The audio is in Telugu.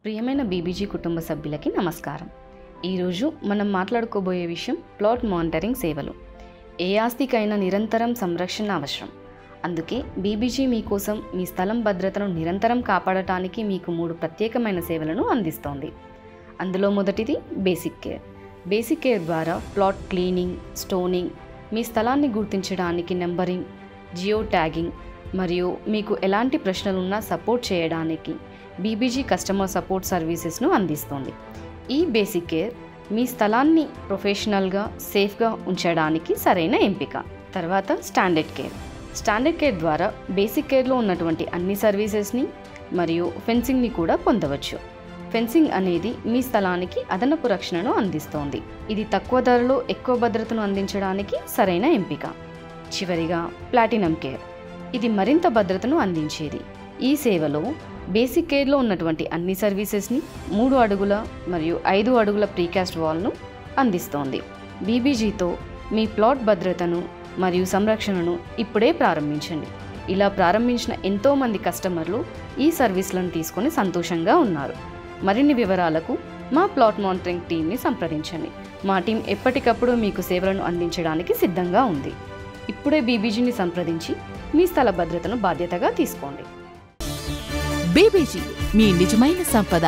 ప్రియమైన బీబీజీ కుటుంబ సభ్యులకి నమస్కారం. ఈరోజు మనం మాట్లాడుకోబోయే విషయం ప్లాట్ మానిటరింగ్ సేవలు. ఏ ఆస్తికైనా నిరంతరం సంరక్షణ అవసరం. అందుకే బీబీజీ మీకోసం మీ స్థలం భద్రతను నిరంతరం కాపాడటానికి మీకు 3 ప్రత్యేకమైన సేవలను అందిస్తోంది. అందులో మొదటిది బేసిక్ కేర్. బేసిక్ కేర్ ద్వారా ప్లాట్ క్లీనింగ్, స్టోనింగ్, మీ స్థలాన్ని గుర్తించడానికి నెంబరింగ్, జియో ట్యాగింగ్ మరియు మీకు ఎలాంటి ప్రశ్నలున్నా సపోర్ట్ చేయడానికి బీబీజీ కస్టమర్ సపోర్ట్ సర్వీసెస్ను అందిస్తుంది. ఈ బేసిక్ కేర్ మీ స్థలాన్ని ప్రొఫెషనల్గా, సేఫ్గా ఉంచడానికి సరైన ఎంపిక. తర్వాత స్టాండర్డ్ కేర్. స్టాండర్డ్ కేర్ ద్వారా బేసిక్ కేర్లో ఉన్నటువంటి అన్ని సర్వీసెస్ని మరియు ఫెన్సింగ్ని కూడా పొందవచ్చు. ఫెన్సింగ్ అనేది మీ స్థలానికి అదనపు రక్షణను అందిస్తోంది. ఇది తక్కువ ధరలో ఎక్కువ భద్రతను అందించడానికి సరైన ఎంపిక. చివరిగా ప్లాటినం కేర్. ఇది మరింత భద్రతను అందించేది. ఈ సేవలో బేసిక్ కేర్లో ఉన్నటువంటి అన్ని సర్వీసెస్ని 3 అడుగుల మరియు 5 అడుగుల ప్రీకాస్ట్ వాల్ను అందిస్తోంది. బీబీజీతో మీ ప్లాట్ భద్రతను మరియు సంరక్షణను ఇప్పుడే ప్రారంభించండి. ఇలా ప్రారంభించిన ఎంతోమంది కస్టమర్లు ఈ సర్వీసులను తీసుకొని సంతోషంగా ఉన్నారు. మరిన్ని వివరాలకు మా ప్లాట్ మానిటరింగ్ టీమ్ని సంప్రదించండి. మా టీం ఎప్పటికప్పుడు మీకు సేవలను అందించడానికి సిద్ధంగా ఉంది. ఇప్పుడే బీబీజీని సంప్రదించి మీ స్థల భద్రతను బాధ్యతగా తీసుకోండి. బీబీజీ, మీ నిజమైన సంపద.